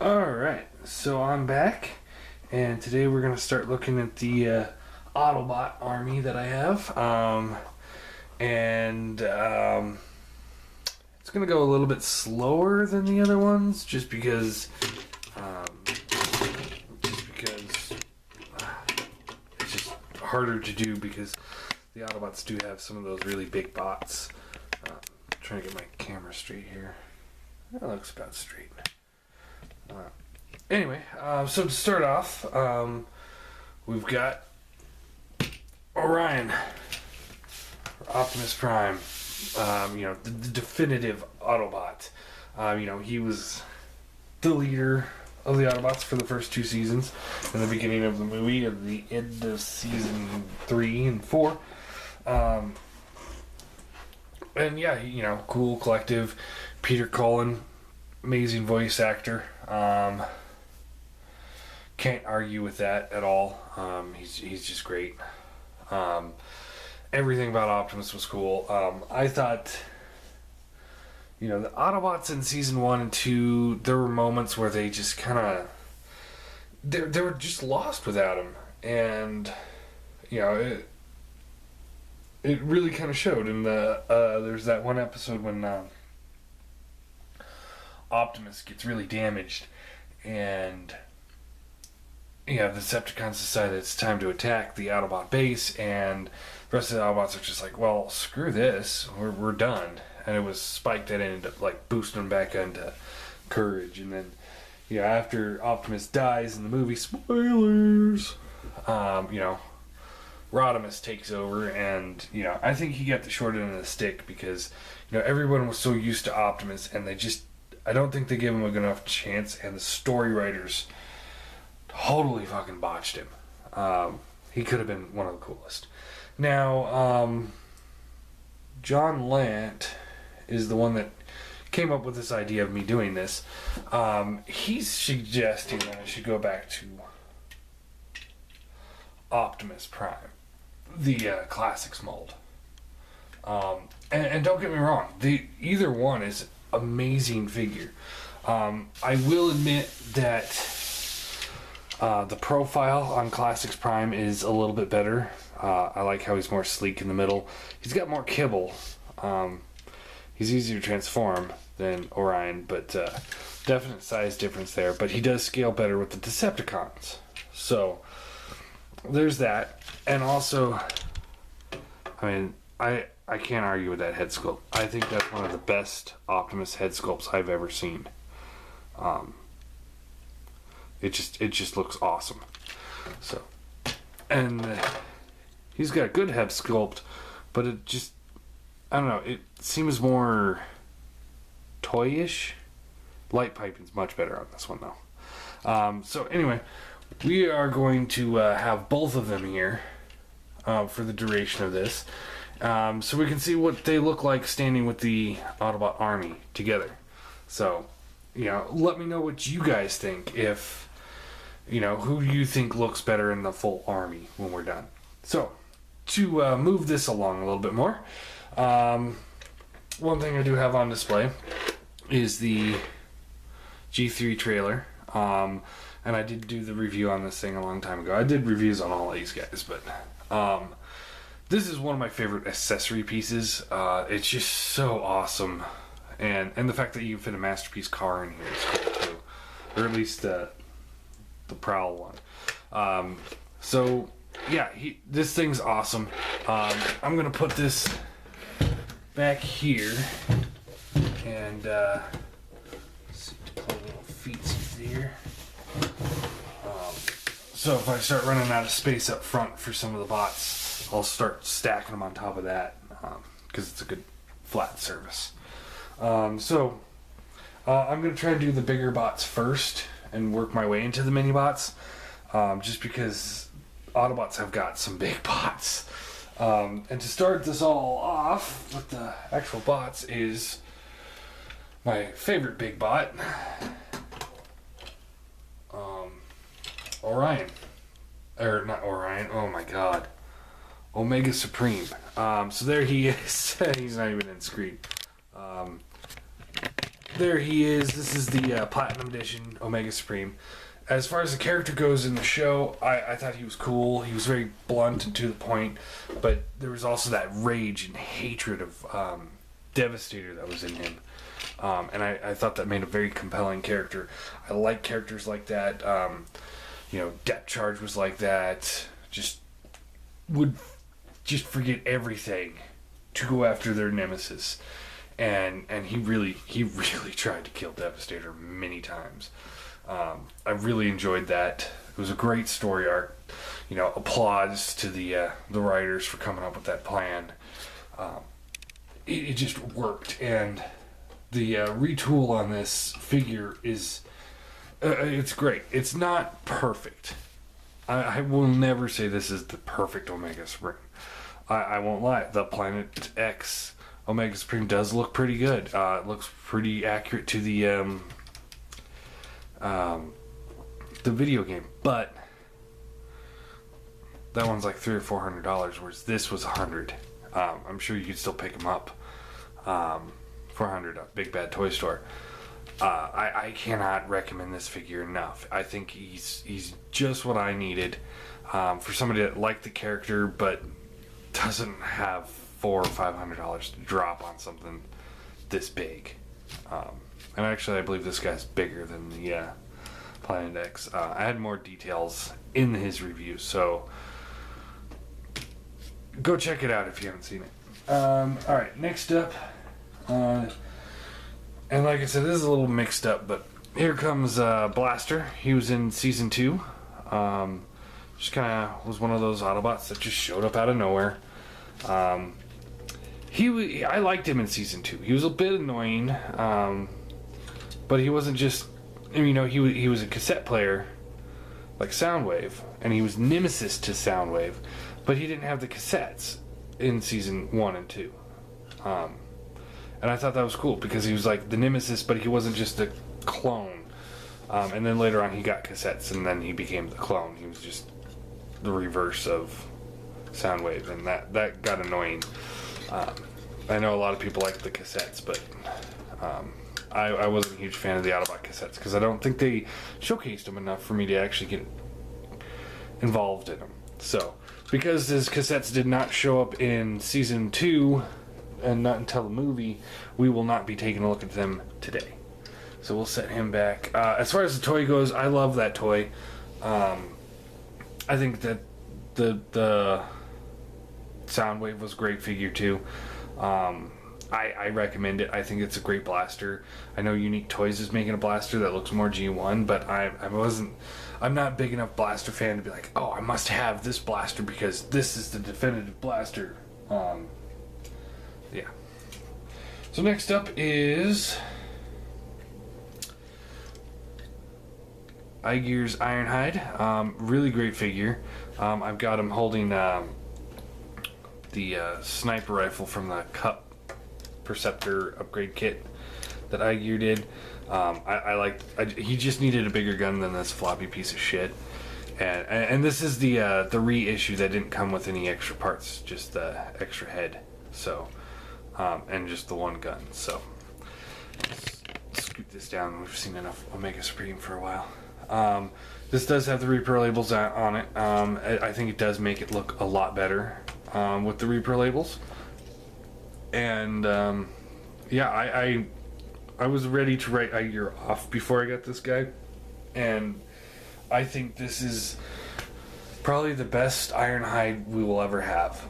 Alright, so I'm back, and today we're going to start looking at the Autobot army that I have. It's going to go a little bit slower than the other ones, just because it's just harder to do because the Autobots do have some of those really big bots. Trying to get my camera straight here. That looks about straight. Anyway, so to start off, we've got Orion, Optimus Prime, the definitive Autobot. He was the leader of the Autobots for the first two seasons, in the beginning of the movie and the end of season 3 and 4. Cool collective. Peter Cullen, amazing voice actor. Can't argue with that at all. He's just great. Everything about Optimus was cool. I thought, the Autobots in season 1 and 2, there were moments where they just kind of, they were just lost without him, and it really kind of showed in the there's that one episode when Optimus gets really damaged, and the Decepticons decide that it's time to attack the Autobot base, and the rest of the Autobots are just like, well, screw this, we're done. And it was Spike that ended up boosting them back into courage. And then after Optimus dies in the movie, spoilers, Rodimus takes over, and I think he got the short end of the stick because everyone was so used to Optimus, and I don't think they gave him a good enough chance, and the story writers totally fucking botched him. He could have been one of the coolest. Now, John Lant is the one that came up with this idea of me doing this. He's suggesting that I should go back to Optimus Prime, the classics mold. And don't get me wrong, either one is amazing figure. I will admit that the profile on Classics Prime is a little bit better. I like how he's more sleek in the middle. He's got more kibble. He's easier to transform than Orion, but definite size difference there. But he does scale better with the Decepticons. So there's that. And also, I can't argue with that head sculpt. I think that's one of the best Optimus head sculpts I've ever seen. It just looks awesome. So, and he's got a good head sculpt, but it just, I don't know, it seems more toyish. Light piping's much better on this one though. So anyway, we are going to have both of them here for the duration of this. So we can see what they look like standing with the Autobot army together. So, let me know what you guys think. If, who you think looks better in the full army when we're done. So, to move this along a little bit more, one thing I do have on display is the G3 trailer. And I did do the review on this thing a long time ago. I did reviews on all these guys, but this is one of my favorite accessory pieces. It's just so awesome. And the fact that you can fit a Masterpiece car in here is cool too. Or at least the Prowl one. This thing's awesome. I'm going to put this back here. And, see, pull a little feet there. So if I start running out of space up front for some of the bots, I'll start stacking them on top of that. Because it's a good flat surface. I'm going to try and do the bigger bots first and work my way into the Minibots, just because Autobots have got some big bots. And to start this all off with the actual bots is my favorite big bot, Orion. Or not Orion, oh my god. Omega Supreme. So there he is. He's not even in screen. there he is. This is the Platinum Edition Omega Supreme. As far as the character goes in the show, I thought he was cool. He was very blunt and to the point, but there was also that rage and hatred of Devastator that was in him. And I thought that made a very compelling character. I like characters like that. Depth Charge was like that. Would forget everything to go after their nemesis. And he really tried to kill Devastator many times. I really enjoyed that. It was a great story arc. Applause to the writers for coming up with that plan. It just worked, and the retool on this figure is it's great. It's not perfect. I will never say this is the perfect Omega Supreme. I won't lie. The Planet X Omega Supreme does look pretty good. It looks pretty accurate to the video game, but that one's like $300 or $400, whereas this was $100. I'm sure you could still pick them up for $100 at Big Bad Toy Store. I cannot recommend this figure enough. I think he's just what I needed for somebody that liked the character but doesn't have $400 or $500 to drop on something this big. And actually, I believe this guy's bigger than the Planet X. I had more details in his review, so go check it out if you haven't seen it. Alright, next up, and like I said, this is a little mixed up, but here comes Blaster. He was in Season 2. Just kind of was one of those Autobots that just showed up out of nowhere. I liked him in Season 2. He was a bit annoying, but he wasn't just... he was a cassette player, like Soundwave, and he was nemesis to Soundwave, but he didn't have the cassettes in Season 1 and 2. And I thought that was cool, because he was like the nemesis, but he wasn't just a clone. And then later on he got cassettes, and then he became the clone. He was just the reverse of Soundwave, and that got annoying. I know a lot of people like the cassettes, but I wasn't a huge fan of the Autobot cassettes, because I don't think they showcased them enough for me to actually get involved in them. So, because his cassettes did not show up in Season 2, and not until the movie, we will not be taking a look at them today. So we'll set him back. As far as the toy goes, I love that toy. I think that the Soundwave was a great figure too. I recommend it. I think it's a great blaster. I know Unique Toys is making a blaster that looks more G1, but I'm not a big enough blaster fan to be like, oh, I must have this blaster because this is the definitive blaster. Yeah. So next up is Igear's Ironhide. Really great figure. I've got him holding the sniper rifle from the Cup Perceptor upgrade kit that Igear did. He just needed a bigger gun than this floppy piece of shit. And this is the reissue that didn't come with any extra parts, just the extra head. So, and just the one gun. So, let's scoot this down. We've seen enough Omega Supreme for a while. This does have the Reaper labels on it. I think it does make it look a lot better with the Reaper labels. And yeah, I was ready to write Igear off before I got this guy, and I think this is probably the best Ironhide we will ever have.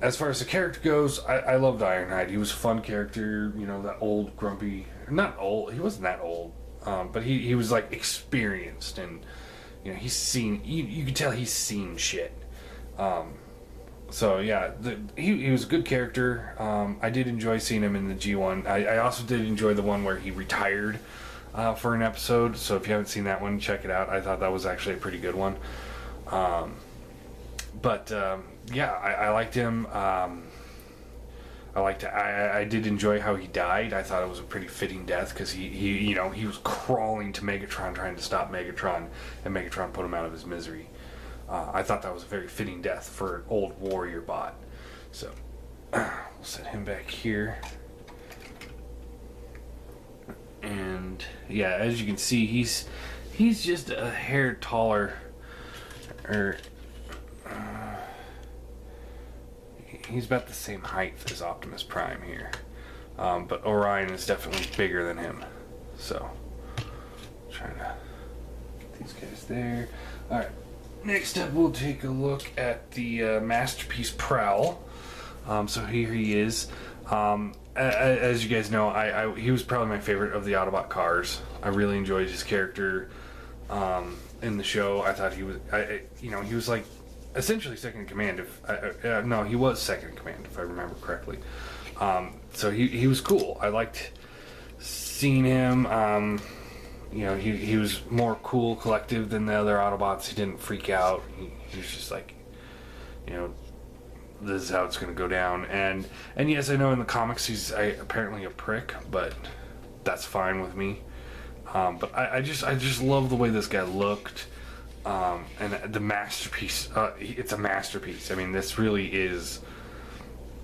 As far as the character goes, I loved Ironhide. He was a fun character, that old grumpy, not old, he wasn't that old, but he was like experienced, and he's seen, you could tell he's seen shit. So yeah, he was a good character. I did enjoy seeing him in the G1. I also did enjoy the one where he retired for an episode. So if you haven't seen that one, check it out. I thought that was actually a pretty good one. Yeah, I liked him. I did enjoy how he died. I thought it was a pretty fitting death because he was crawling to Megatron trying to stop Megatron, and Megatron put him out of his misery. I thought that was a very fitting death for an old warrior bot. So, we'll set him back here. And yeah, as you can see, he's just a hair taller, or he's about the same height as Optimus Prime here, but Orion is definitely bigger than him. So trying to get these guys there. All right, next up we'll take a look at the Masterpiece Prowl. So here he is. As you guys know, he was probably my favorite of the Autobot cars. I really enjoyed his character in the show. I thought he was, he was like essentially second in command. No, he was second in command if I remember correctly. So he was cool. I liked seeing him. He was more cool, collective than the other Autobots. He didn't freak out. He was just like, this is how it's going to go down. And yes, I know in the comics he's apparently a prick, but that's fine with me. But I just love the way this guy looked. And the masterpiece, it's a masterpiece. I mean, this really is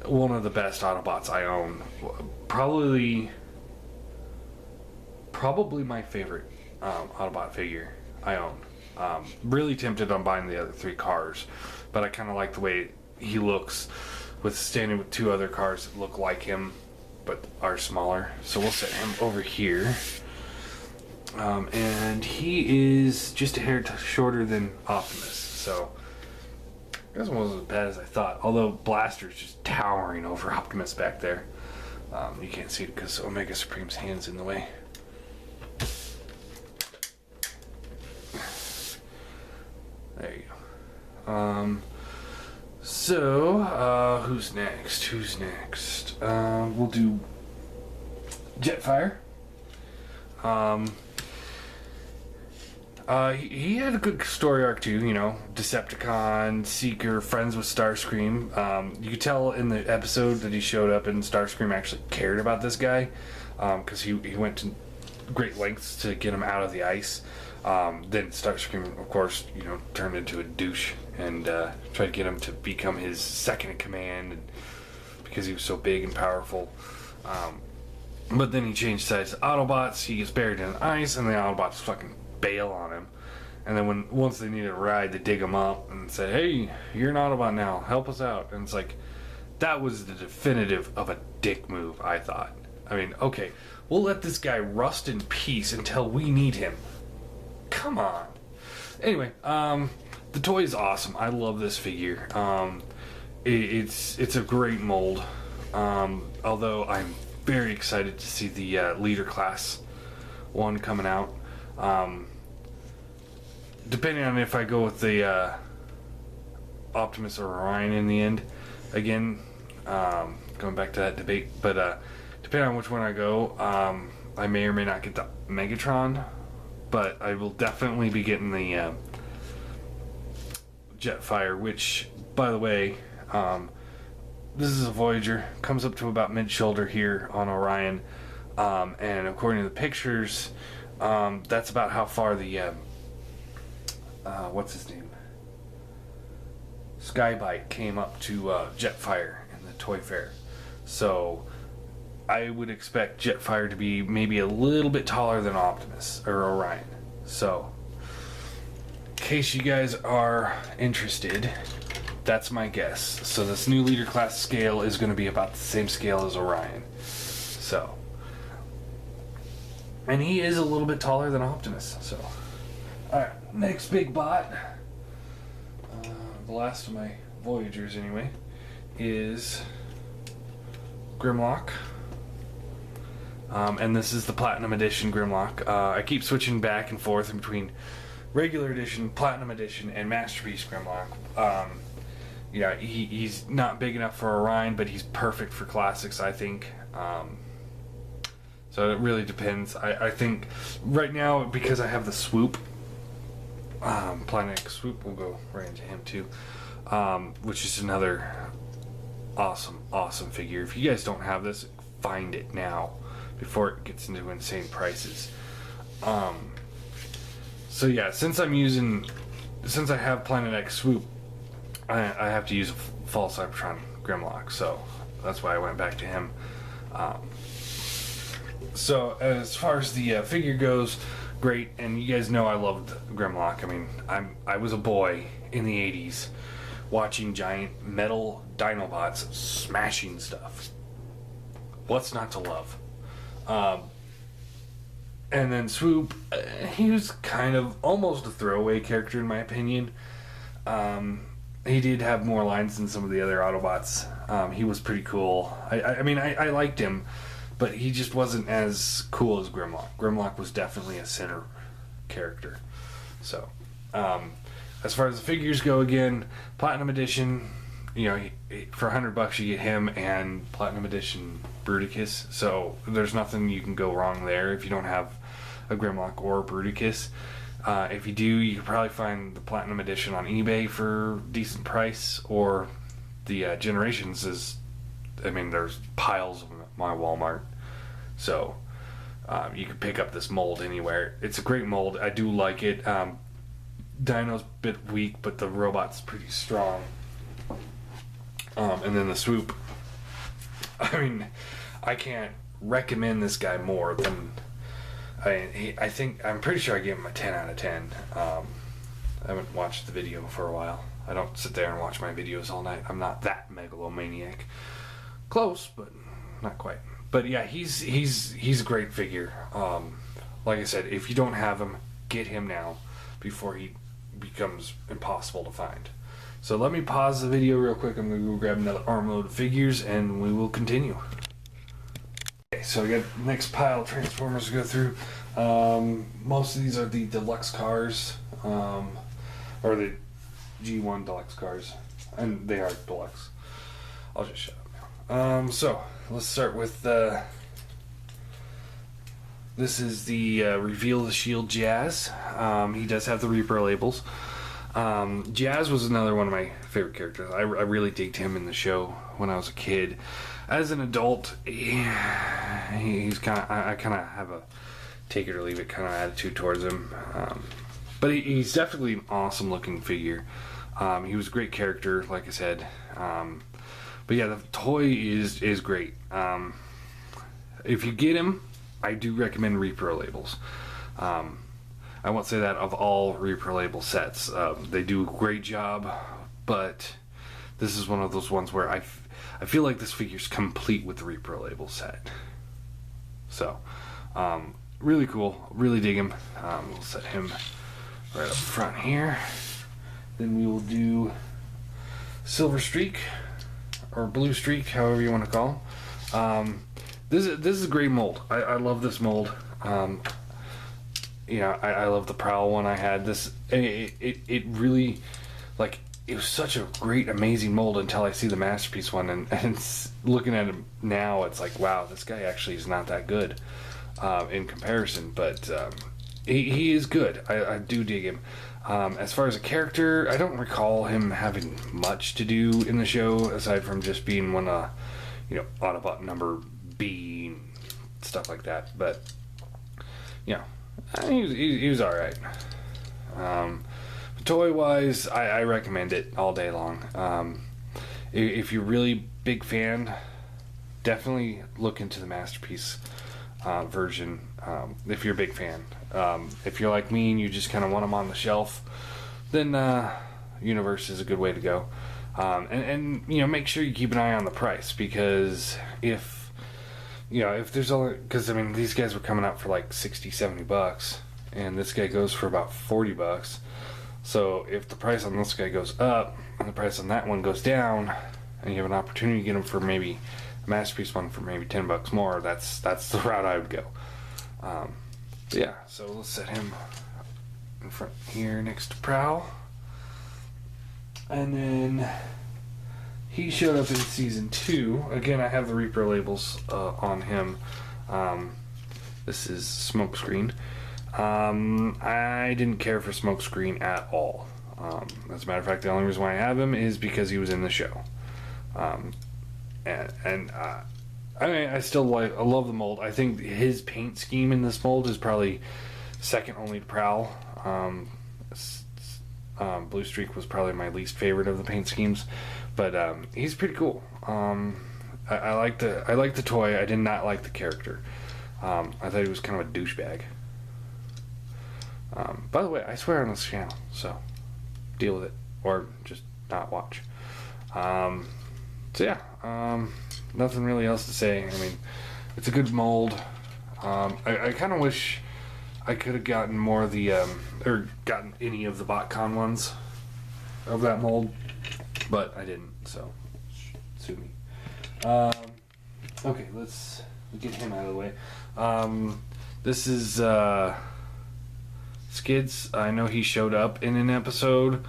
one of the best Autobots I own. Probably my favorite Autobot figure I own. Really tempted on buying the other 3 cars, but I kind of like the way he looks with standing with 2 other cars that look like him but are smaller. So we'll set him over here. And he is just a hair shorter than Optimus, so this one wasn't as bad as I thought, although Blaster's just towering over Optimus back there. You can't see it because Omega Supreme's hand's in the way. There you go. So, who's next? We'll do Jetfire. He had a good story arc too, Decepticon, Seeker, friends with Starscream. You could tell in the episode that he showed up and Starscream actually cared about this guy, because he went to great lengths to get him out of the ice. Then Starscream, of course, turned into a douche and tried to get him to become his second in command, and because he was so big and powerful. But then he changed sides to Autobots. He gets buried in ice, and the Autobots fucking bail on him. And then once they need a ride, they dig him up and say, "Hey, you're an Autobot now. Help us out." And it's like, that was the definitive of a dick move, I thought. I mean, okay, we'll let this guy rust in peace until we need him. Come on. Anyway, the toy is awesome. I love this figure. It's a great mold. Although I'm very excited to see the leader class one coming out. Depending on if I go with the Optimus or Orion in the end, again, going back to that debate, but depending on which one I go, I may or may not get the Megatron, but I will definitely be getting the Jetfire, which, by the way, this is a Voyager, comes up to about mid-shoulder here on Orion, and according to the pictures, that's about how far the what's his name, Skybite came up to Jetfire in the Toy Fair. So I would expect Jetfire to be maybe a little bit taller than Optimus or Orion. So in case you guys are interested, that's my guess. So this new leader class scale is going to be about the same scale as Orion. So, and he is a little bit taller than Optimus. So, alright, next big bot, the last of my Voyagers anyway, is Grimlock. And this is the Platinum Edition Grimlock. I keep switching back and forth in between regular edition, Platinum Edition, and Masterpiece Grimlock. Yeah, he's not big enough for Orion, but he's perfect for classics, I think. So it really depends. I think right now, because I have the Swoop, Planet X Swoop, we'll go right into him too, which is another awesome figure. If you guys don't have this, find it now before it gets into insane prices. So yeah, since I have Planet X Swoop, I have to use a Fall Cybertron Grimlock, so that's why I went back to him. So as far as the figure goes, great. And you guys know I loved Grimlock. I mean, I was a boy in the 80s watching giant metal Dinobots smashing stuff. What's not to love? And then Swoop, he was kind of almost a throwaway character in my opinion. He did have more lines than some of the other Autobots. He was pretty cool. I mean, I liked him, but he just wasn't as cool as Grimlock. Grimlock was definitely a center character. So, as far as the figures go, again, Platinum Edition, you know, for $100 you get him and Platinum Edition Bruticus. So there's nothing you can go wrong there if you don't have a Grimlock or Bruticus. If you do, you can probably find the Platinum Edition on eBay for a decent price, or the Generations is, I mean, there's piles of them at my Walmart. So you can pick up this mold anywhere. It's a great mold. I do like it. Dino's a bit weak, but the robot's pretty strong. And then the Swoop. I mean, I can't recommend this guy more than... I'm pretty sure I gave him a 10 out of 10. I haven't watched the video for a while. I don't sit there and watch my videos all night. I'm not that megalomaniac. Close, but not quite. But yeah, he's a great figure. Like I said, if you don't have him, get him now before he becomes impossible to find. So let me pause the video real quick. I'm going to go grab another armload of figures and we will continue. Okay, so I got the next pile of Transformers to go through. Most of these are the Deluxe cars, or the G1 Deluxe cars, and they are Deluxe. I'll just shut up now. So let's start with this is the Reveal the Shield Jazz. He does have the Reaper labels. Jazz was another one of my favorite characters. I really digged him in the show when I was a kid. As an adult, he's kind of, I kind of have a take it or leave it kind of attitude towards him. But he's definitely an awesome looking figure. He was a great character, like I said. But yeah, the toy is great. If you get him, I do recommend Repro labels. I won't say that of all Reaper label sets. They do a great job, but this is one of those ones where I feel like this figure's complete with the Reaper label set. So, really cool. Really dig him. We'll set him right up front here. Then we will do Silver Streak, or Blue Streak, however you want to call him. This is a great mold. I love this mold. Yeah, I love the Prowl one I had. This it really, like, it was such a great, amazing mold until I see the Masterpiece one, and looking at him now, it's like, wow, this guy actually is not that good in comparison, but he is good. I do dig him. As far as a character, I don't recall him having much to do in the show, aside from just being one Autobot number B, and stuff like that, but, you know, he was alright. Toy wise, I recommend it all day long. If you're really big fan, definitely look into the Masterpiece version. If you're a big fan, if you're like me and you just kind of want them on the shelf, then Universe is a good way to go. And make sure you keep an eye on the price, because if there's only, because I mean, these guys were coming out for like $60-$70, and this guy goes for about $40. So if the price on this guy goes up and the price on that one goes down, and you have an opportunity to get them for maybe a Masterpiece one for maybe $10 more, that's the route I would go. But yeah, so let's set him in front here next to Prowl, and then he showed up in season 2. Again, I have the Reaper labels on him. This is Smokescreen. I didn't care for Smokescreen at all. As a matter of fact, the only reason why I have him is because he was in the show. I love the mold. I think his paint scheme in this mold is probably second only to Prowl. Blue Streak was probably my least favorite of the paint schemes, but he's pretty cool. I like the toy. I did not like the character. I thought he was kind of a douchebag. By the way, I swear on this channel, so deal with it, or just not watch. So yeah, nothing really else to say. I mean, it's a good mold. I kind of wish I could have gotten more of the, or gotten any of the BotCon ones of that mold, but I didn't, so sue me. Okay, let's get him out of the way. This is Skids. I know he showed up in an episode.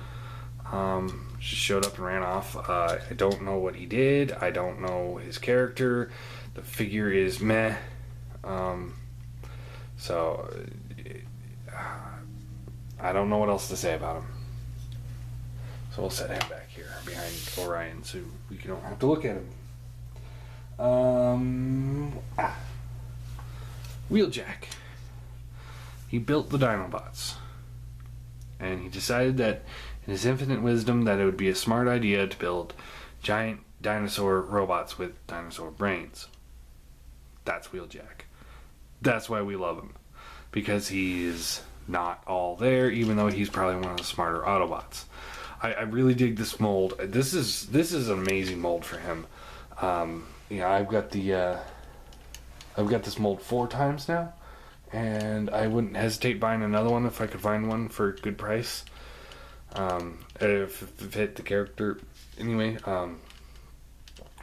Just showed up and ran off. I don't know what he did. I don't know his character. The figure is meh. So I don't know what else to say about him. So we'll set him back here behind Orion so we don't have to look at him. Wheeljack. He built the Dinobots. And he decided that in his infinite wisdom that it would be a smart idea to build giant dinosaur robots with dinosaur brains. That's Wheeljack. That's why we love him. Because he's not all there, even though he's probably one of the smarter Autobots. I really dig this mold. This is an amazing mold for him. Yeah, I've got this mold 4 times now, and I wouldn't hesitate buying another one if I could find one for a good price. If it fit the character, anyway.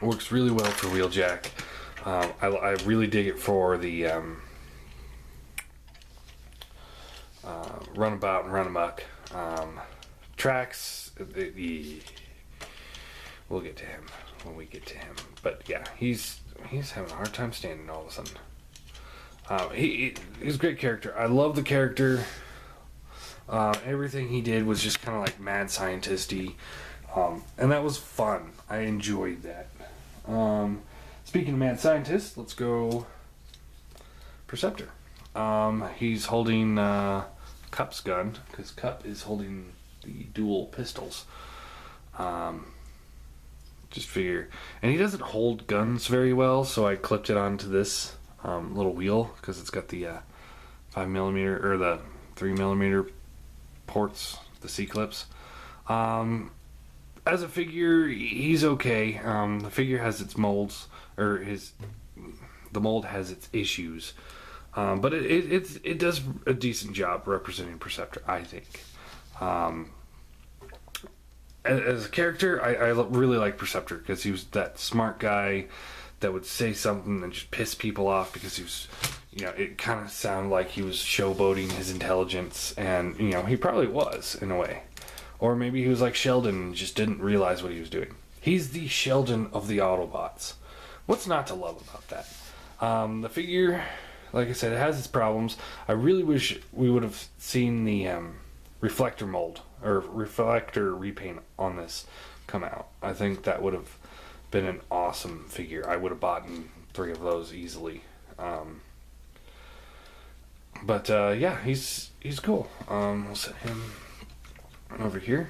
Works really well for Wheeljack. I really dig it for the Runabout and Runamuck. Tracks, we'll get to him when we get to him. But yeah, he's having a hard time standing all of a sudden. He's a great character. I love the character. Everything he did was just kind of like mad scientist-y. And that was fun. I enjoyed that. Speaking of mad scientists, let's go Perceptor. He's holding Cup's gun, because Cup is holding the dual pistols. Just figure. And he doesn't hold guns very well, so I clipped it onto this little wheel, because it's got the 5mm, or the 3mm ports, the C-clips. As a figure, he's okay. The figure has its molds, or the mold has its issues. But it does a decent job representing Perceptor, I think. As a character, I really like Perceptor, because he was that smart guy that would say something and just piss people off, because he was, it kind of sounded like he was showboating his intelligence, and, he probably was, in a way. Or maybe he was like Sheldon and just didn't realize what he was doing. He's the Sheldon of the Autobots. What's not to love about that? The figure, like I said, it has its problems. I really wish we would have seen the reflector mold, or reflector repaint on this come out. I think that would have been an awesome figure. I would have bought 3 of those easily. But yeah, he's cool. We'll set him over here,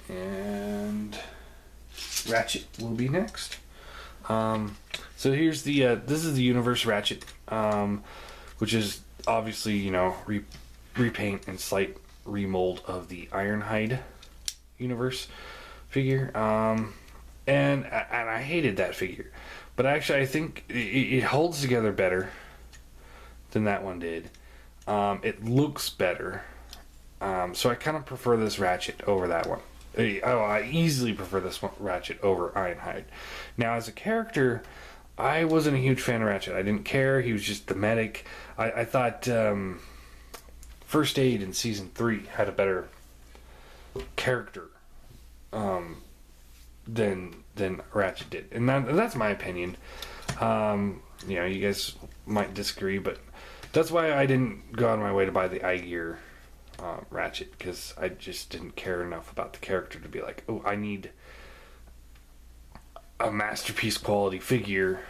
and Ratchet will be next. So here's the this is the Universe Ratchet, which is obviously repaint and slight remold of the Ironhide universe figure. And I hated that figure, but actually I think it holds together better than that one did. It looks better. So I kind of prefer this Ratchet over that one. I easily prefer this one, Ratchet, over Ironhide. Now, as a character, I wasn't a huge fan of Ratchet. I didn't care. He was just the medic. I thought First Aid in Season 3 had a better character than Ratchet did. And that's my opinion. You guys might disagree, but that's why I didn't go out of my way to buy the iGear Ratchet, because I just didn't care enough about the character to be like, oh, I need a masterpiece quality figure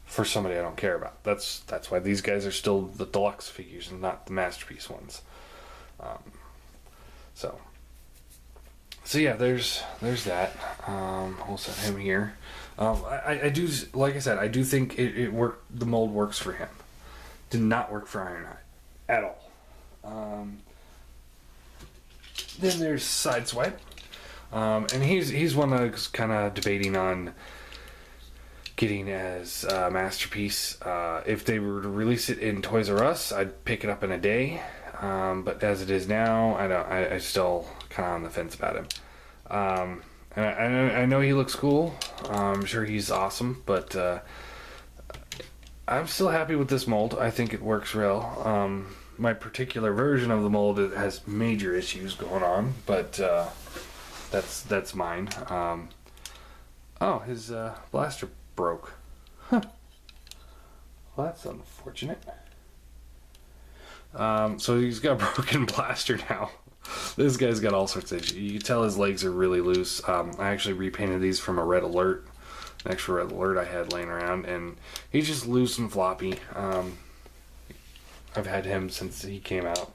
for somebody I don't care about. That's why these guys are still the deluxe figures and not the masterpiece ones. So yeah, there's that. We'll set him here. I do, like I said, I do think it worked. The mold works for him. Did not work for Ironhide at all. Then there's Sideswipe, and he's one I was kind of debating on getting as a masterpiece. If they were to release it in Toys R Us, I'd pick it up in a day. But as it is now, I still kind of on the fence about him. I know he looks cool. I'm sure he's awesome, but I'm still happy with this mold. I think it works well. My particular version of the mold has major issues going on, but that's mine. Oh, his blaster broke. Huh. Well, that's unfortunate. So he's got a broken blaster now. This guy's got all sorts of issues. You can tell his legs are really loose. I actually repainted these from a Red Alert, an extra Red Alert I had laying around, and he's just loose and floppy. I've had him since he came out.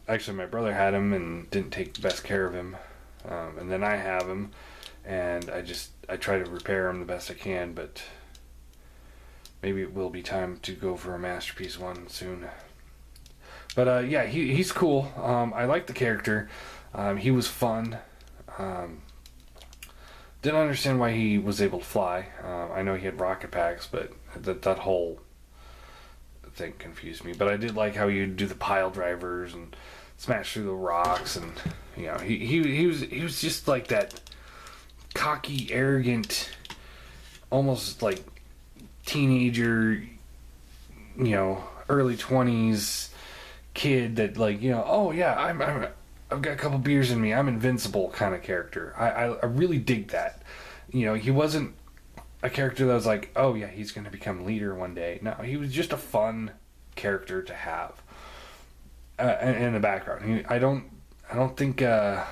Actually, my brother had him and didn't take the best care of him. And then I have him, and I try to repair him the best I can, but maybe it will be time to go for a masterpiece one soon. But yeah, he's cool. I like the character. He was fun. Didn't understand why he was able to fly. I know he had rocket packs, but that whole thing confused me. But I did like how you'd do the pile drivers and smash through the rocks, and you know, he was just like that cocky, arrogant, almost like teenager, you know, early 20s kid that, like, you know, oh yeah, I've got a couple beers in me, I'm invincible kind of character. I really dig that. You know, he wasn't a character that was like, oh yeah, he's going to become leader one day. No, he was just a fun character to have in the background. I don't think an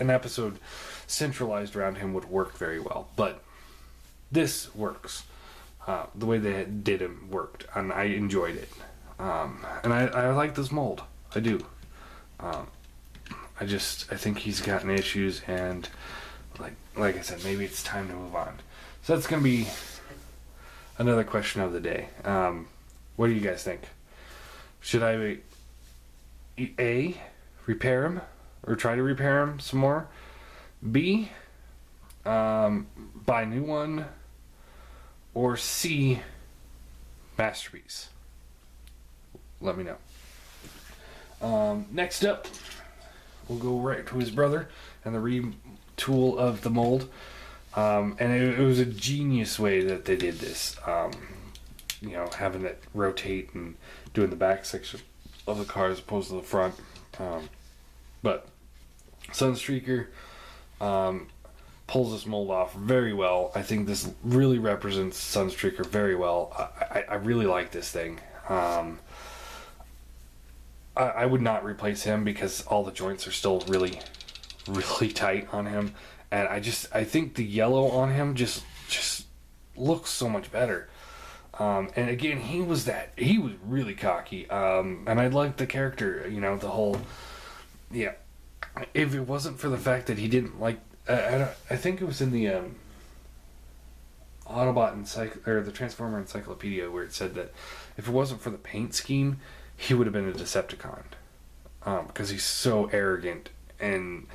episode centralized around him would work very well, but this works. The way they did him worked, and I enjoyed it. And I like this mold. I do. I think he's gotten issues, and like I said, maybe it's time to move on. So that's going to be another question of the day. What do you guys think? Should I A, repair him, or try to repair him some more? B, buy a new one, or C, masterpiece? Let me know. Next up, we'll go right to his brother and the retool of the mold. And it was a genius way that they did this. You know, having it rotate and doing the back section of the car as opposed to the front. But Sunstreaker pulls this mold off very well. I think this really represents Sunstreaker very well. I really like this thing. I would not replace him because all the joints are still really, really tight on him, and I think the yellow on him just looks so much better. And again, he was really cocky, and I liked the character. You know, the whole, yeah. If it wasn't for the fact that he didn't like, I think it was in the Autobot or the Transformer Encyclopedia where it said that if it wasn't for the paint scheme, he would have been a Decepticon, because he's so arrogant, and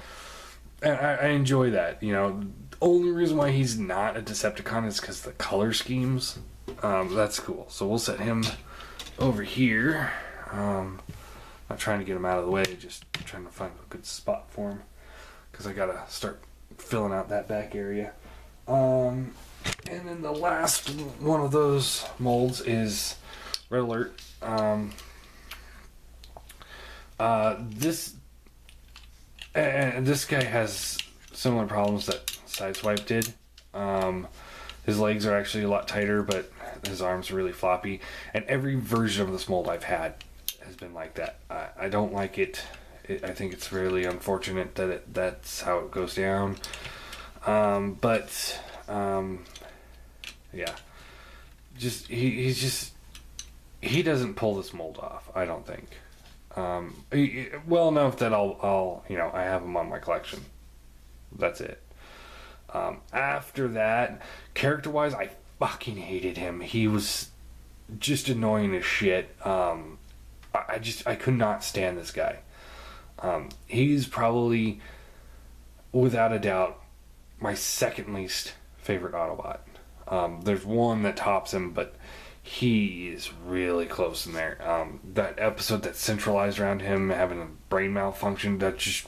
I enjoy that. You know, the only reason why he's not a Decepticon is because the color schemes. That's cool. So we'll set him over here. Not trying to get him out of the way, just trying to find a good spot for him, because I gotta start filling out that back area. And then the last one of those molds is Red Alert. This guy has similar problems that Sideswipe did. His legs are actually a lot tighter, but his arms are really floppy. And every version of this mold I've had has been like that. I don't like it. I think it's really unfortunate that that's how it goes down. Yeah. He doesn't pull this mold off, I don't think. Well enough that I'll I have him on my collection. That's it. After that, character-wise, I fucking hated him. He was just annoying as shit. I could not stand this guy. He's probably, without a doubt, my second least favorite Autobot. There's one that tops him, but he is really close in there. That episode that centralized around him having a brain malfunction, that just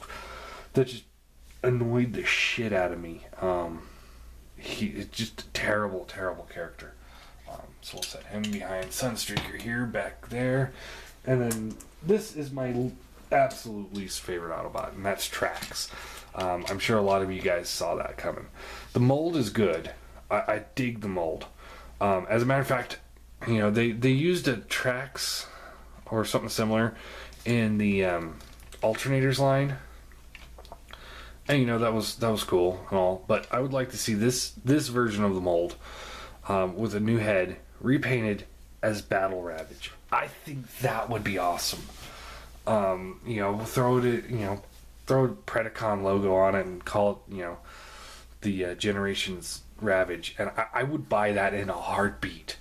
annoyed the shit out of me. He's just a terrible, terrible character. So we'll set him behind Sunstreaker here, back there. And then this is my absolute least favorite Autobot, and that's Tracks. I'm sure a lot of you guys saw that coming. The mold is good. I dig the mold. As a matter of fact, you know, they used a Tracks or something similar in the Alternators line. And you know, that was cool and all, but I would like to see this version of the mold with a new head, repainted as Battle Ravage. I think that would be awesome. You know, we'll throw a Predacon logo on it and call it, you know, the Generations Ravage, and I would buy that in a heartbeat.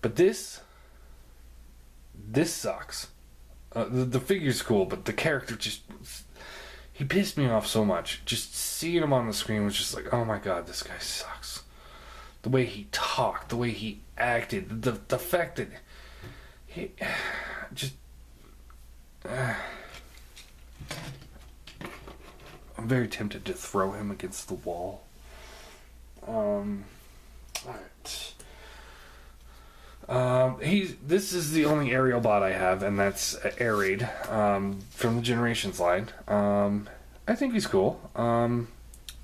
But this sucks. The figure's cool, but the character just, he pissed me off so much. Just seeing him on the screen was just like, oh my god, this guy sucks. The way he talked, the way he acted, the fact that he just... I'm very tempted to throw him against the wall. Alright. This is the only Aerialbot I have, and that's Air-Raid, from the Generations line. I think he's cool.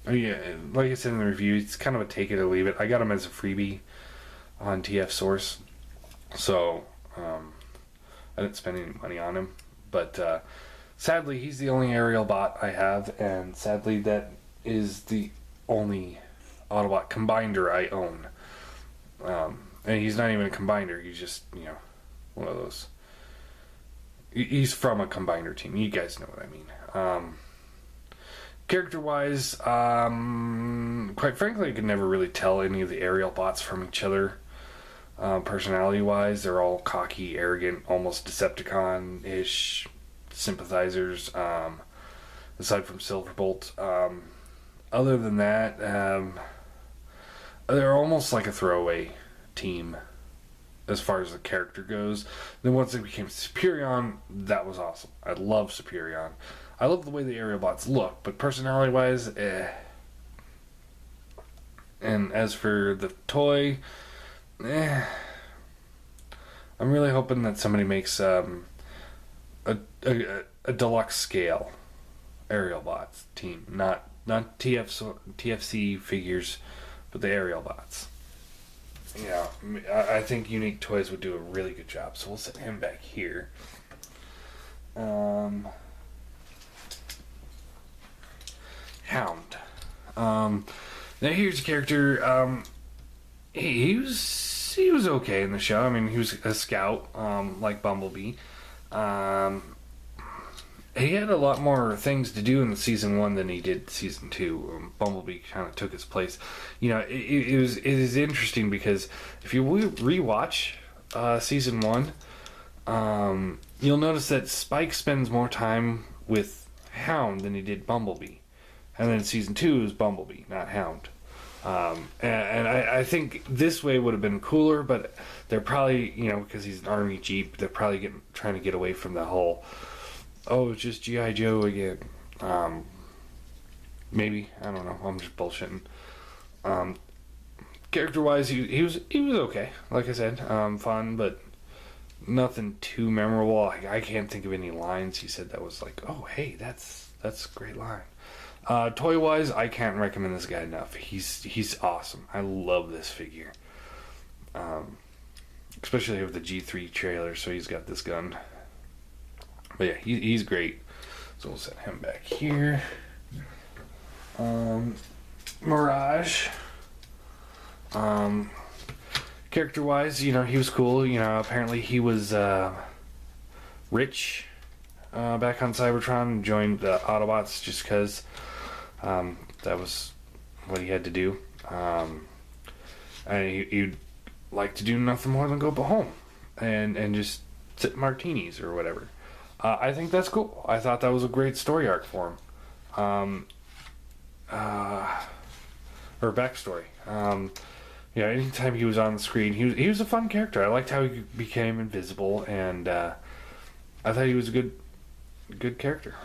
Yeah, like I said in the review, it's kind of a take it or leave it. I got him as a freebie on TF Source, so I didn't spend any money on him. But sadly, he's the only Aerialbot I have, and sadly, that is the only Autobot Combinder I own. And he's not even a Combinder, he's just, you know, one of those. He's from a Combinder team, you guys know what I mean. Character-wise, quite frankly, I could never really tell any of the Aerialbots from each other. Personality-wise, they're all cocky, arrogant, almost Decepticon-ish sympathizers, aside from Silverbolt. Other than that, they're almost like a throwaway team as far as the character goes. Then once they became Superion, that was awesome. I love Superion. I love the way the Aerialbots look, but personality-wise, And as for the toy, I'm really hoping that somebody makes a deluxe scale Aerialbots team, not TFC figures, but the Aerialbots. Yeah, I think Unique Toys would do a really good job, so we'll set him back here. Hound. Now here's a character. He was okay in the show. I mean, he was a scout, like Bumblebee. He had a lot more things to do in season 1 than he did season 2. Bumblebee kind of took his place. You know, it is interesting because if you rewatch season 1, you'll notice that Spike spends more time with Hound than he did Bumblebee. And then season 2 is Bumblebee, not Hound. And I think this way would have been cooler, but they're probably, you know, because he's an army Jeep, they're probably trying to get away from the whole, oh, it's just G.I. Joe again. Maybe, I don't know, I'm just bullshitting. Character-wise, he was okay, like I said, fun, but nothing too memorable. I can't think of any lines he said that was like, oh, hey, that's a great line. Toy-wise, I can't recommend this guy enough. He's awesome. I love this figure. Especially with the G3 trailer, so he's got this gun. But yeah, he's great. So we'll set him back here. Mirage. Character-wise, you know, he was cool. You know, apparently he was rich back on Cybertron and joined the Autobots just because that was what he had to do. And he'd like to do nothing more than go home and just sip martinis or whatever. I think that's cool. I thought that was a great story arc for him. Or backstory. Anytime he was on the screen, he was a fun character. I liked how he became invisible, and I thought he was a good character.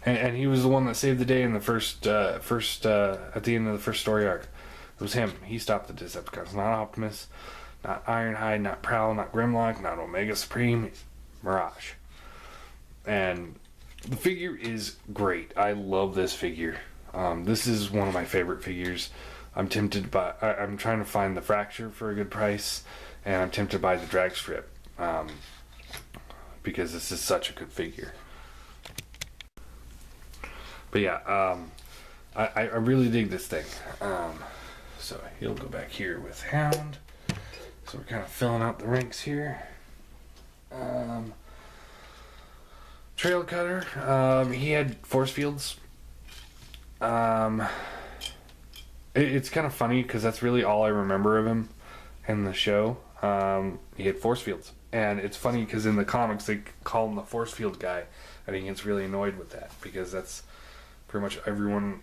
And he was the one that saved the day in the first at the end of the first story arc. It was him. He stopped the Decepticons, not Optimus, not Ironhide, not Prowl, not Grimlock, not Omega Supreme, Mirage. And the figure is great. I love this figure. This is one of my favorite figures. I'm trying to find the Fracture for a good price, and I'm tempted by the drag strip, because this is such a good figure. But yeah, I really dig this thing. So he'll go back here with Hound. So we're kind of filling out the ranks here. Trail Cutter. He had force fields. It's kind of funny because that's really all I remember of him in the show. He had force fields. And it's funny because in the comics they call him the force field guy. And he gets really annoyed with that because that's pretty much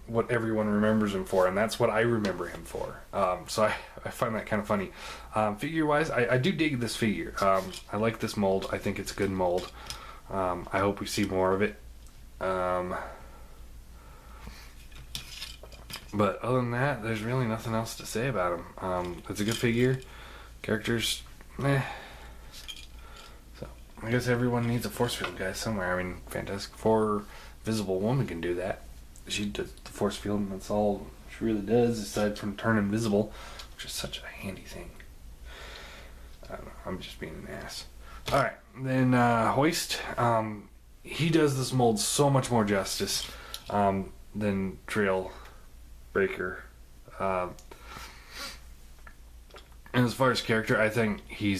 what everyone remembers him for, and that's what I remember him for. So I find that kind of funny. Figure wise, I do dig this figure. I like this mold. I think it's a good mold. I hope we see more of it. But other than that, there's really nothing else to say about him. It's a good figure. Characters, meh. So I guess everyone needs a force field guy somewhere. I mean, Fantastic Four, Visible Woman can do that. She does the force field, and that's all she really does, aside from turn invisible, which is such a handy thing. I don't know, I'm just being an ass. Alright, then Hoist. He does this mold so much more justice than Trail Breaker. And as far as character, I think he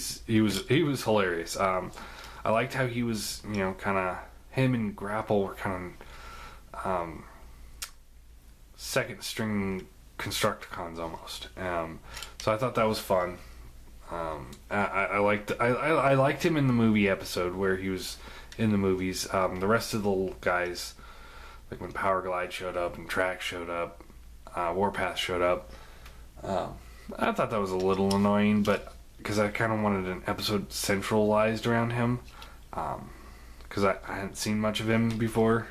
was hilarious. I liked how he was, kind of, him and Grapple were kind of second string Constructicons almost. So I thought that was fun. I liked him in the movie episode where he was in the movies. The rest of the little guys, like when Power Glide showed up and Tracks showed up, Warpath showed up. I thought that was a little annoying, but because I kind of wanted an episode centralized around him. Because I hadn't seen much of him before.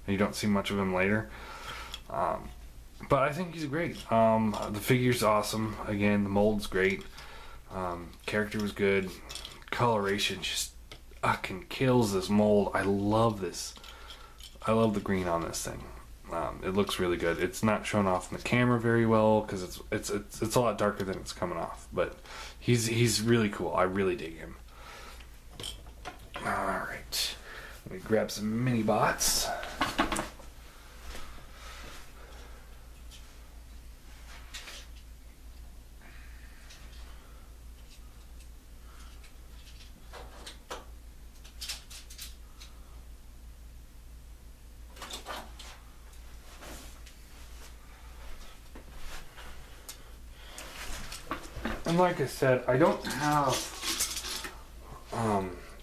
And you don't see much of him later. But I think he's great. The figure's awesome. Again, the mold's great. Character was good. Coloration just fucking kills this mold. I love this. I love the green on this thing. It looks really good. It's not shown off in the camera very well because it's a lot darker than it's coming off. But he's really cool. I really dig him. All right. Let me grab some Minibots. And like I said, I don't have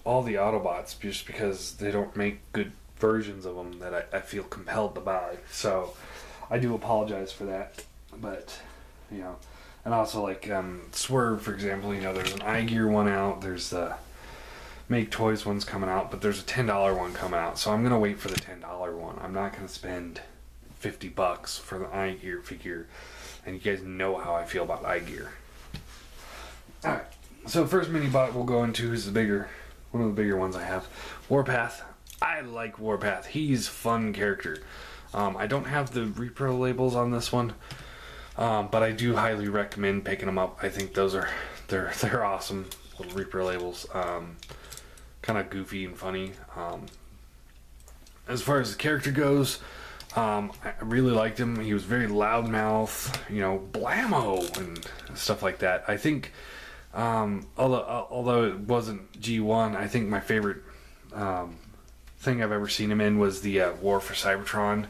all the Autobots just because they don't make good versions of them that I feel compelled to buy. So I do apologize for that. But, and also like Swerve, for example, there's an iGear one out, there's the Make Toys one's coming out, but there's a $10 one coming out. So I'm going to wait for the $10 one. I'm not going to spend $50 for the iGear figure. And you guys know how I feel about iGear. Alright, so first Minibot we'll go into is one of the bigger ones I have. Warpath. I like Warpath. He's a fun character. I don't have the repro labels on this one, but I do highly recommend picking them up. I think they're awesome little repro labels. Kind of goofy and funny. As far as the character goes, I really liked him. He was very loudmouth, blammo and stuff like that. I think, although it wasn't G1, I think my favorite thing I've ever seen him in was the War for Cybertron,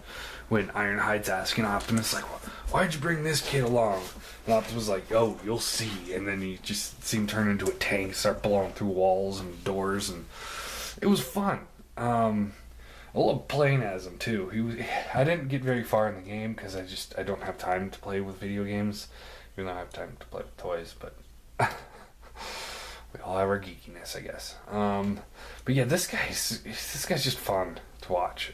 when Ironhide's asking Optimus, like, why'd you bring this kid along? And Optimus was like, oh, you'll see. And then you just see him turn into a tank, start blowing through walls and doors, and it was fun. I love playing as him too. I didn't get very far in the game because I don't have time to play with video games, even though I have time to play with toys. But we all have our geekiness, I guess. But yeah, this guy's just fun to watch.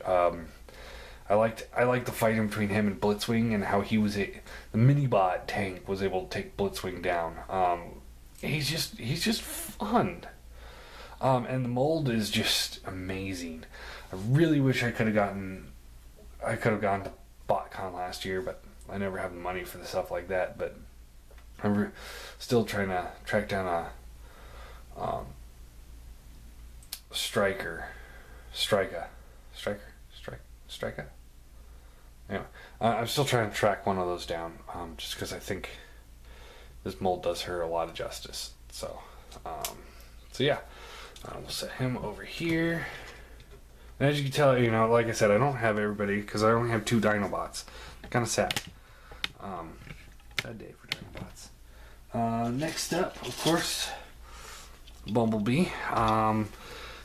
I liked the fight in between him and Blitzwing, and how the Minibot tank was able to take Blitzwing down. He's just fun. And the mold is just amazing. I really wish I could have gone to BotCon last year, but I never have the money for the stuff like that. But I'm still trying to track down a Striker. Anyway, I'm still trying to track one of those down, just because I think this mold does her a lot of justice. So yeah, we'll set him over here. And as you can tell, like I said, I don't have everybody because I only have 2 Dinobots. Kind of sad. Sad day for Dinobots. Next up, of course, Bumblebee.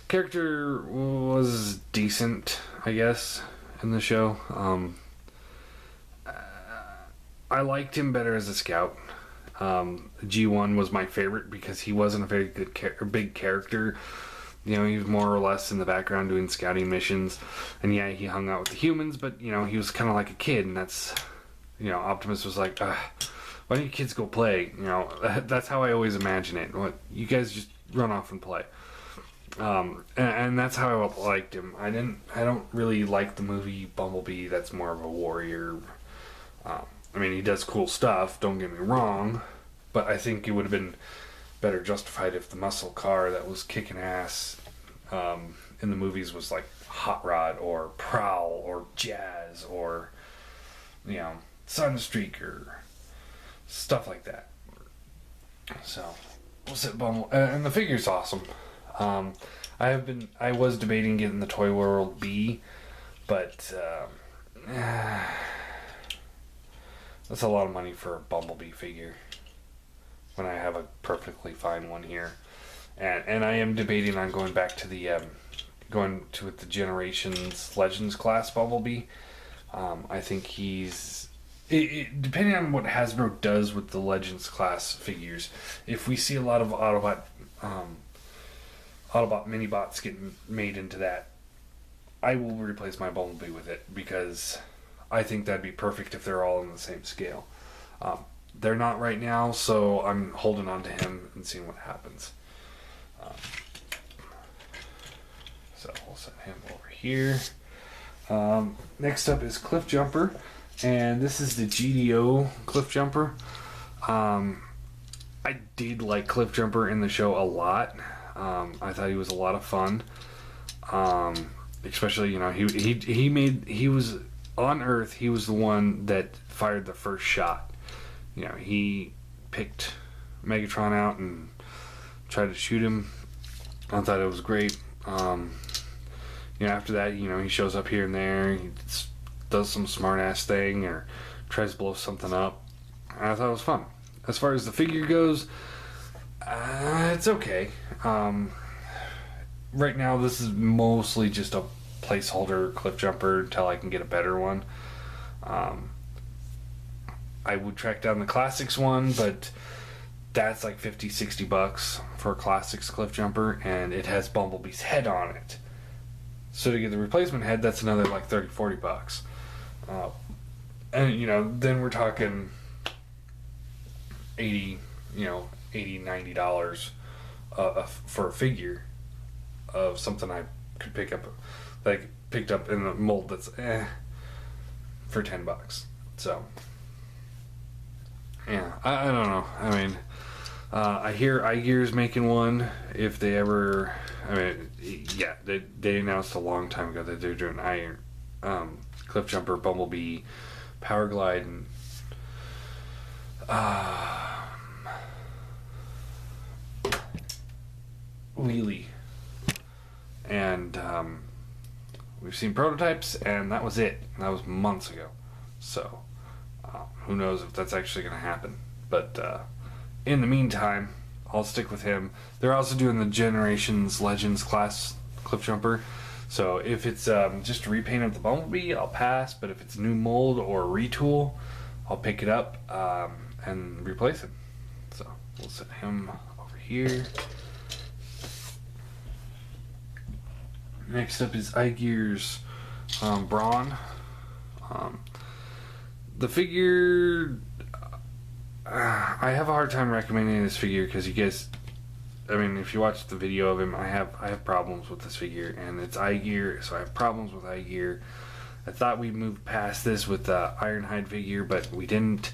Character was decent, I guess, in the show. I liked him better as a scout. G1 was my favorite because he wasn't a very good big character. He was more or less in the background doing scouting missions, and yeah, he hung out with the humans, but he was kind of like a kid, and that's Optimus was like, why don't you kids go play? That's how I always imagine it. You guys just run off and play. And that's how I liked him. I don't really like the movie Bumblebee. That's more of a warrior. He does cool stuff, don't get me wrong, but I think it would have been better justified if the muscle car that was kicking ass in the movies was like Hot Rod or Prowl or Jazz or Sunstreaker, stuff like that. So we'll set Bumble, and the figure's awesome. I was debating getting the Toy World B, but that's a lot of money for a Bumblebee figure when I have a perfectly fine one here. And I am debating on going back to the the Generations Legends class Bumblebee. I think he's depending on what Hasbro does with the Legends class figures. If we see a lot of Autobot Minibots getting made into that, I will replace my Bumblebee with it because I think that'd be perfect if they're all in the same scale. They're not right now, so I'm holding on to him and seeing what happens. So we'll set him over here. Next up is Cliff Jumper, and this is the GDO Cliff Jumper. I did like Cliff Jumper in the show a lot. I thought he was a lot of fun. Especially, he was on Earth. He was the one that fired the first shot. He picked Megatron out and tried to shoot him. I thought it was great. After that, he shows up here and there. He does some smart ass thing or tries to blow something up. I thought it was fun. As far as the figure goes, it's okay. Right now, this is mostly just a placeholder Cliff Jumper until I can get a better one. I would track down the Classics one, but that's like $50-$60 for a Classics Cliff Jumper, and it has Bumblebee's head on it. So to get the replacement head, that's another like $30-$40. And then we're talking $80-$90 for a figure of something I could pick up, like picked up in the mold that's for $10. So yeah, I don't know. I hear iGear's making one. If they ever, yeah, they announced a long time ago that they're doing Cliff Jumper, Bumblebee, Power Glide, and Wheelie, and we've seen prototypes, and that was it. That was months ago. So, who knows if that's actually going to happen. But in the meantime, I'll stick with him. They're also doing the Generations Legends class cliff jumper. So if it's just a repaint of the Bumblebee, I'll pass. But if it's new mold or retool, I'll pick it up and replace him. So we'll set him over here. Next up is iGear's Brawn. The figure, I have a hard time recommending this figure because you guys, I mean, if you watch the video of him, I have problems with this figure, and it's iGear, so I have problems with iGear. I thought we moved past this with the Ironhide figure, but we didn't.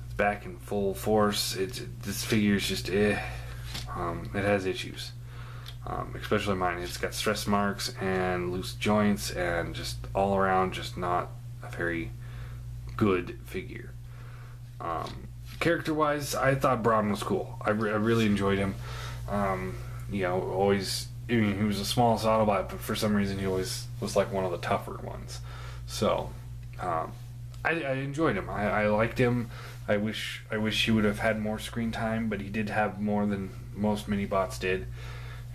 It's back in full force. This figure is just it has issues. Especially mine. It's got stress marks and loose joints and just all around just not a very good figure. Character wise, I thought Braun was cool. I really enjoyed him. Always, I mean, he was the smallest Autobot, but for some reason he always was like one of the tougher ones. So I enjoyed him. I liked him. I wish he would have had more screen time, but he did have more than most Minibots did.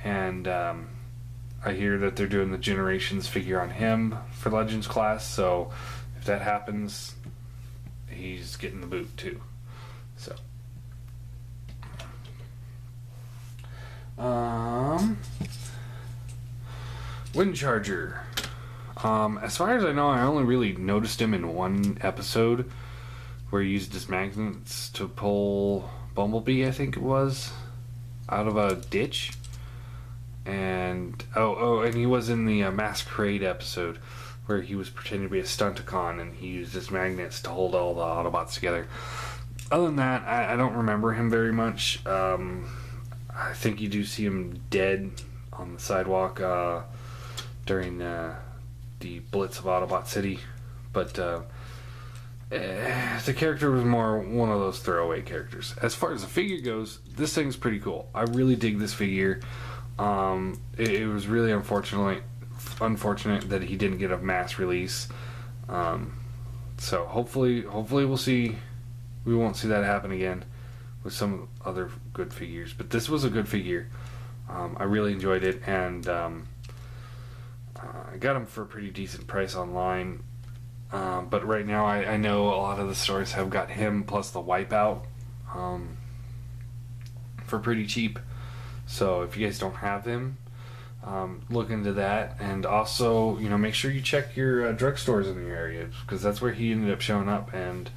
And I hear that they're doing the Generations figure on him for Legends class, so if that happens, he's getting the boot too. So Windcharger. As far as I know, I only really noticed him in one episode where he used his magnets to pull Bumblebee, I think it was, out of a ditch. And and he was in the Masquerade episode where he was pretending to be a Stunticon and he used his magnets to hold all the Autobots together. Other than that, I don't remember him very much. I think you do see him dead on the sidewalk during the Blitz of Autobot City, but the character was more one of those throwaway characters. As far as the figure goes, this thing's pretty cool. I really dig this figure. It was really unfortunate that he didn't get a mass release. So hopefully we won't see that happen again with some other good figures. But this was a good figure. I really enjoyed it, and I got him for a pretty decent price online. But right now I know a lot of the stores have got him plus the Wipeout for pretty cheap. So if you guys don't have him, look into that, and also make sure you check your drugstores in your area, because that's where he ended up showing up, and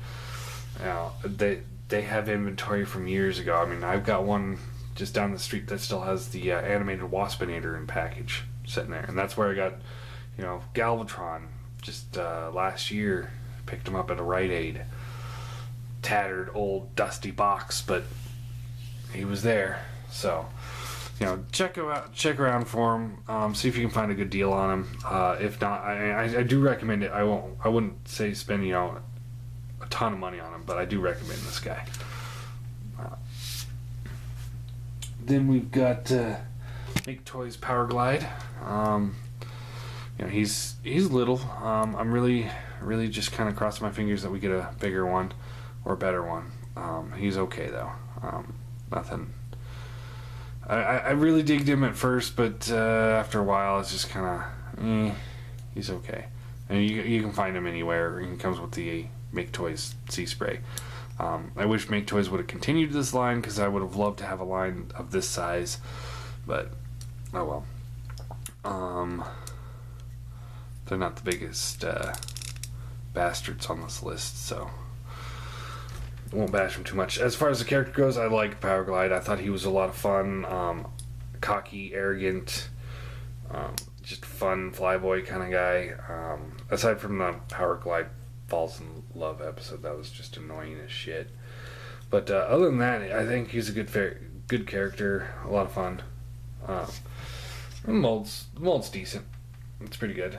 they have inventory from years ago. I mean, I've got one just down the street that still has the animated Waspinator in package sitting there, and that's where I got Galvatron just last year. Picked him up at a Rite Aid, tattered old dusty box, but he was there. So check around for him. See if you can find a good deal on him. If not, I do recommend it. I wouldn't say spend a ton of money on him, but I do recommend this guy. Then we've got Make Toys Power Glide. He's little. I'm really just kind of crossing my fingers that we get a bigger one or a better one. He's okay though. Nothing. I really digged him at first, but after a while, it's just kind of, he's okay. And you can find him anywhere. He comes with the Make Toys Sea Spray. I wish Make Toys would have continued this line, because I would have loved to have a line of this size, but oh well. They're not the biggest bastards on this list, so won't bash him too much. As far as the character goes, I like Power Glide. I thought he was a lot of fun. Cocky, arrogant, just fun flyboy kind of guy. Aside from the Power Glide Falls in Love episode, that was just annoying as shit. But other than that, I think he's a good character. A lot of fun. The mold's decent. It's pretty good.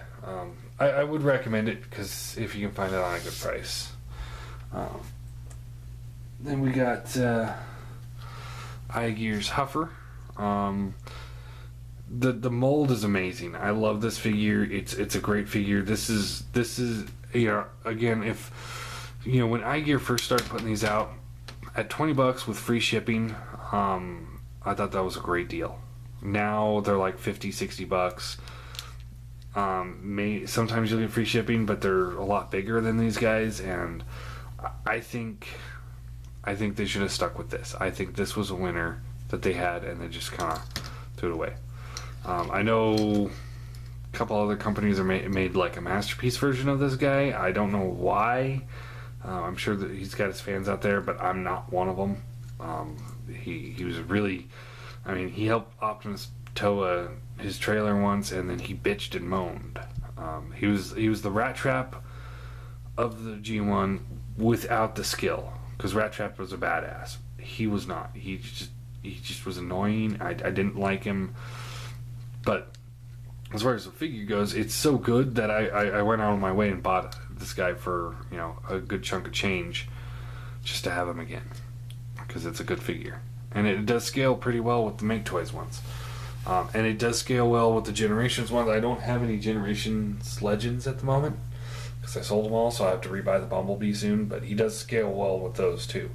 I would recommend it, because if you can find it on a good price. Then we got iGear's Huffer. the mold is amazing. I love this figure. It's a great figure. This is again, if when iGear first started putting these out at $20 with free shipping, I thought that was a great deal. Now they're like $50-$60. Sometimes you'll get free shipping, but they're a lot bigger than these guys, and I think they should have stuck with this. I think this was a winner that they had, and they just kind of threw it away. I know a couple other companies are made like a masterpiece version of this guy. I don't know why. I'm sure that he's got his fans out there, but I'm not one of them. He was really, he helped Optimus tow his trailer once, and then he bitched and moaned. He was the Rat Trap of the G1 without the skill, because Rat Trap was a badass. He was not. He just was annoying. I didn't like him. But as far as the figure goes, it's so good that I went out of my way and bought this guy for a good chunk of change just to have him again, because it's a good figure, and it does scale pretty well with the Make Toys ones, and it does scale well with the Generations ones. I don't have any Generations Legends at the moment because I sold them all, so I have to rebuy the Bumblebee soon, but he does scale well with those too.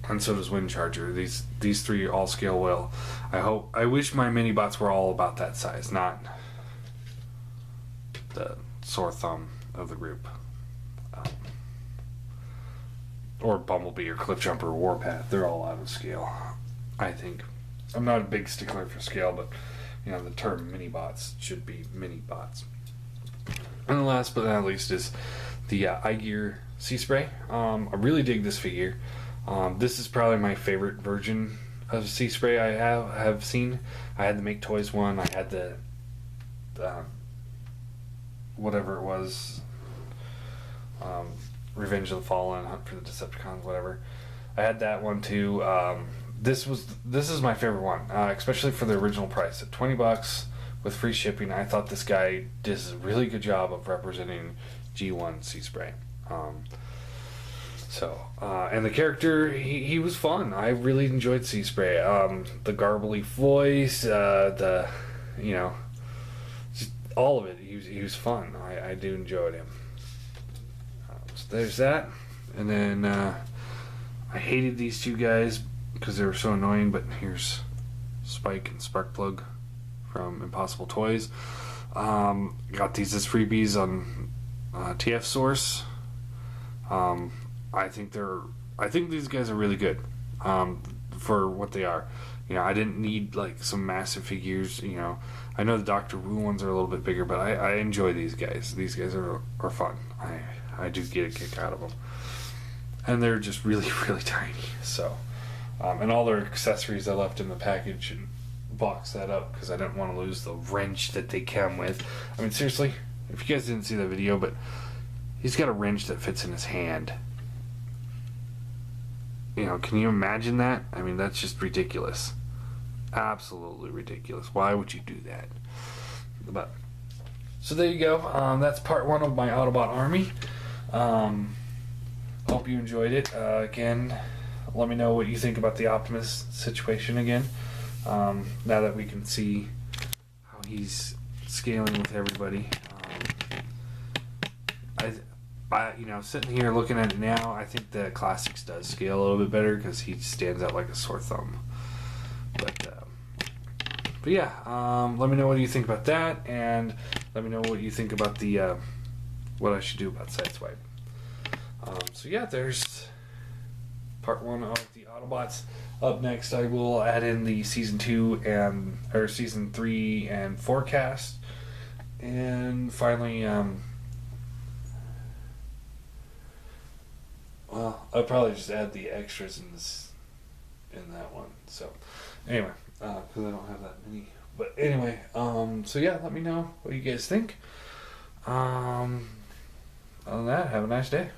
And so does Windcharger. These three all scale well. I wish my Minibots were all about that size, not the sore thumb of the group. Or Bumblebee or Cliffjumper or Warpath. They're all out of scale, I think. I'm not a big stickler for scale, but the term Minibots should be Minibots. And the last but not least is the iGear Sea Spray. I really dig this figure. This is probably my favorite version of Sea Spray I have seen. I had the Make Toys one. I had the whatever it was, Revenge of the Fallen, Hunt for the Decepticons, whatever. I had that one too. This is my favorite one, especially for the original price at $20 with free shipping. I thought this guy does a really good job of representing G1 Sea Spray. And the character, he was fun. I really enjoyed Sea Spray. The garbly voice, just all of it. He was fun. I do enjoy him. So there's that. And then I hated these two guys because they were so annoying, but here's Spike and Sparkplug from Impossible Toys. Got these as freebies on TF Source. I think these guys are really good for what they are. I didn't need like some massive figures. I know the Doctor Wu ones are a little bit bigger, but I enjoy these guys. These guys are fun. I do get a kick out of them, and they're just really really tiny. So, and all their accessories I left in the package and boxed that up because I didn't want to lose the wrench that they come with. Seriously, if you guys didn't see that video, but he's got a wrench that fits in his hand. Can you imagine that? That's just ridiculous. Absolutely ridiculous. Why would you do that? But so there you go. That's part one of my Autobot army. Hope you enjoyed it. Again, let me know what you think about the Optimus situation again. Now that we can see how he's scaling with everybody. Sitting here looking at it now, I think the Classics does scale a little bit better because he stands out like a sore thumb. But yeah, let me know what you think about that, and let me know what you think about the what I should do about Sideswipe. So yeah, there's part one of the Autobots. Up next, I will add in the season 3 and forecast, and finally, well, I'll probably just add the extras in that one. So anyway, because I don't have that many. But anyway, so yeah, let me know what you guys think. Other than that, have a nice day.